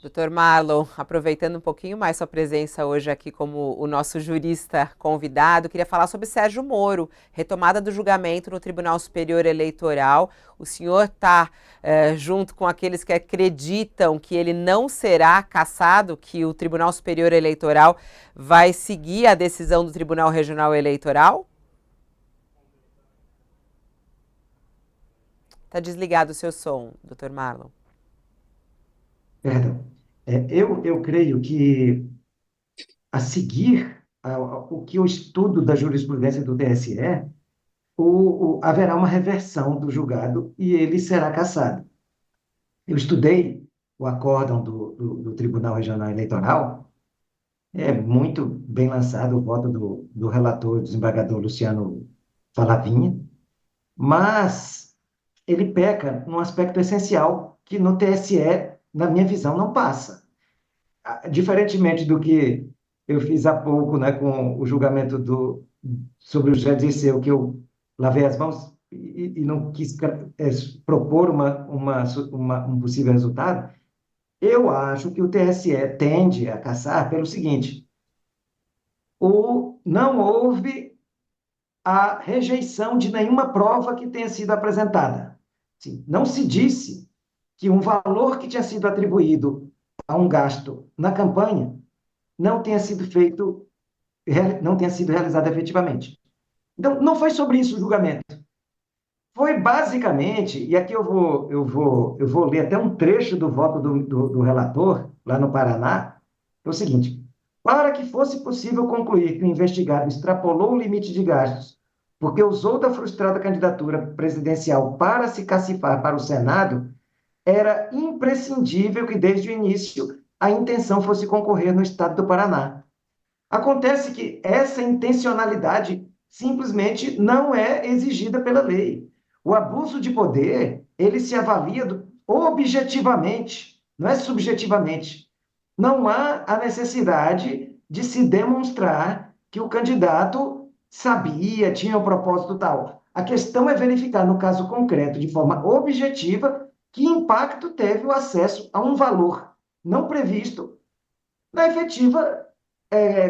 Doutor Marlon, aproveitando um pouquinho mais sua presença hoje aqui como o nosso jurista convidado, queria falar sobre Sérgio Moro, retomada do julgamento no Tribunal Superior Eleitoral. O senhor está junto com aqueles que acreditam que ele não será cassado, que o Tribunal Superior Eleitoral vai seguir a decisão do Tribunal Regional Eleitoral? Está desligado o seu som, doutor Marlon. Perdão. Eu creio que, a seguir o que eu estudo da jurisprudência do TSE, haverá uma reversão do julgado e ele será cassado. Eu estudei o acórdão do Tribunal Regional Eleitoral, é muito bem lançado o voto do relator, desembargador Luciano Falavinha, mas ele peca num aspecto essencial que no TSE, na minha visão, não passa. Diferentemente do que eu fiz há pouco, né, com o julgamento sobre o José Dirceu, que eu lavei as mãos e não quis propor um possível resultado, eu acho que o TSE tende a cassar pelo seguinte: não houve a rejeição de nenhuma prova que tenha sido apresentada. Sim, não se disse que um valor que tinha sido atribuído a um gasto na campanha não tenha sido feito, não tenha sido realizado efetivamente. Então, não foi sobre isso o julgamento. Foi basicamente, e aqui eu vou ler até um trecho do voto do relator, lá no Paraná, é o seguinte: para que fosse possível concluir que o investigado extrapolou o limite de gastos, porque usou da frustrada candidatura presidencial para se cacifar para o Senado, era imprescindível que, desde o início, a intenção fosse concorrer no estado do Paraná. Acontece que essa intencionalidade simplesmente não é exigida pela lei. O abuso de poder, ele se avalia objetivamente, não é subjetivamente. Não há a necessidade de se demonstrar que o candidato sabia, tinha o propósito tal. A questão é verificar, no caso concreto, de forma objetiva, que impacto teve o acesso a um valor não previsto na efetiva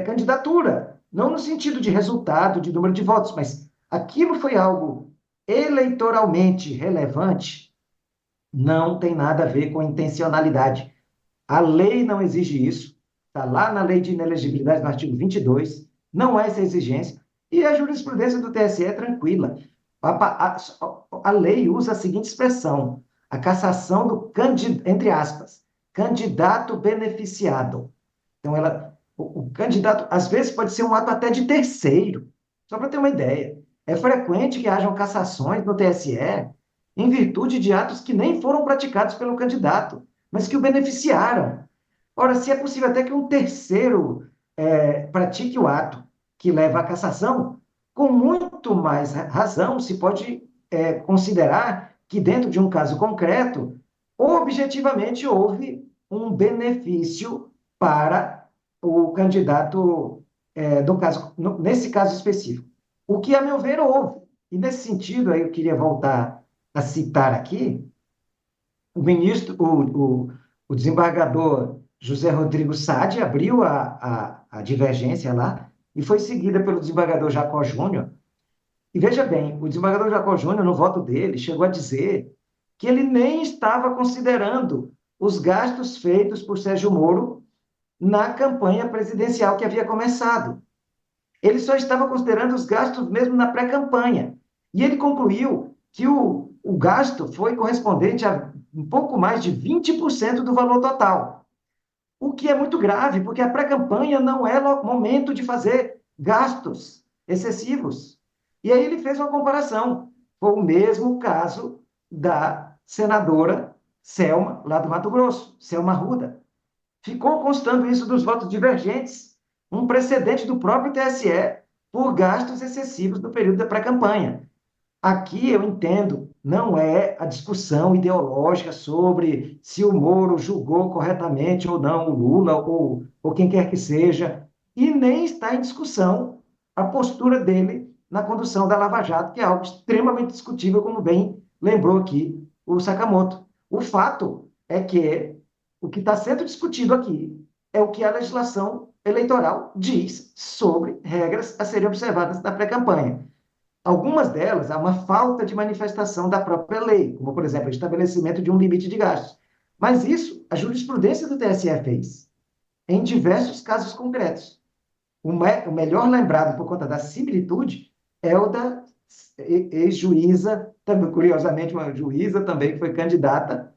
candidatura, não no sentido de resultado, de número de votos, mas aquilo foi algo eleitoralmente relevante, não tem nada a ver com intencionalidade. A lei não exige isso, está lá na lei de inelegibilidade, no artigo 22, não há essa exigência, e a jurisprudência do TSE é tranquila. A lei usa a seguinte expressão: a cassação do candidato, entre aspas, candidato beneficiado. Então, o candidato, às vezes, pode ser um ato até de terceiro, só para ter uma ideia. É frequente que hajam cassações no TSE em virtude de atos que nem foram praticados pelo candidato, mas que o beneficiaram. Ora, se é possível até que um terceiro pratique o ato que leva à cassação, com muito mais razão se pode considerar que, dentro de um caso concreto, objetivamente houve um benefício para o candidato, nesse caso específico. O que, a meu ver, houve. E, nesse sentido, aí eu queria voltar a citar aqui o ministro, o desembargador José Rodrigo Sade abriu a divergência lá e foi seguida pelo desembargador Jacó Júnior. E veja bem, o desembargador Jacó Júnior, no voto dele, chegou a dizer que ele nem estava considerando os gastos feitos por Sérgio Moro na campanha presidencial que havia começado. Ele só estava considerando os gastos mesmo na pré-campanha. E ele concluiu que o gasto foi correspondente a um pouco mais de 20% do valor total. O que é muito grave, porque a pré-campanha não é momento de fazer gastos excessivos. E aí ele fez uma comparação. Foi o mesmo caso da senadora Selma, lá do Mato Grosso, Selma Arruda. Ficou constando isso dos votos divergentes, um precedente do próprio TSE por gastos excessivos no período da pré-campanha. Aqui eu entendo, não é a discussão ideológica sobre se o Moro julgou corretamente ou não o Lula ou quem quer que seja, e nem está em discussão a postura dele na condução da Lava Jato, que é algo extremamente discutível, como bem lembrou aqui o Sakamoto. O fato é que O que está sendo discutido aqui é o que a legislação eleitoral diz sobre regras a serem observadas na pré-campanha. Algumas delas, há uma falta de manifestação da própria lei, como, por exemplo, o estabelecimento de um limite de gastos. Mas isso, a jurisprudência do TSE fez, em diversos casos concretos. O melhor lembrado por conta da similitude é o da ex-juíza, também, curiosamente, uma juíza também que foi candidata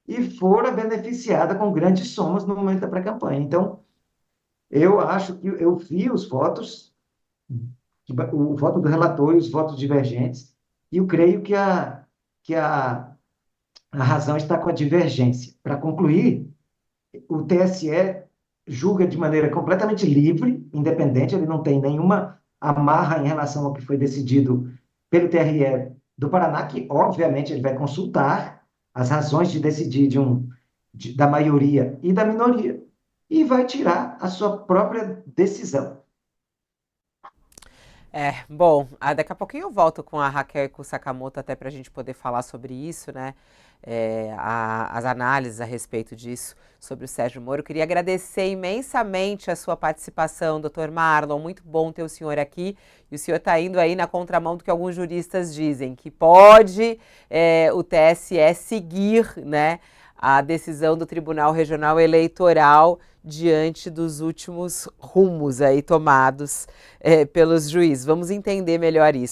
e fora beneficiada com grandes somas no momento da pré-campanha. Então, eu acho que eu vi os votos, o voto do relator e os votos divergentes, e eu creio que a razão está com a divergência. Para concluir, o TSE julga de maneira completamente livre, independente, ele não tem nenhuma amarra em relação ao que foi decidido pelo TRE do Paraná, que, obviamente, ele vai consultar as razões de decidir da maioria e da minoria, e vai tirar a sua própria decisão. Bom, daqui a pouquinho eu volto com a Raquel e com o Sakamoto até para a gente poder falar sobre isso, né? As análises a respeito disso, sobre o Sérgio Moro. Eu queria agradecer imensamente a sua participação, doutor Marlon. Muito bom ter o senhor aqui. E o senhor está indo aí na contramão do que alguns juristas dizem, que pode o TSE seguir, né, a decisão do Tribunal Regional Eleitoral diante dos últimos rumos aí tomados pelos juízes. Vamos entender melhor isso.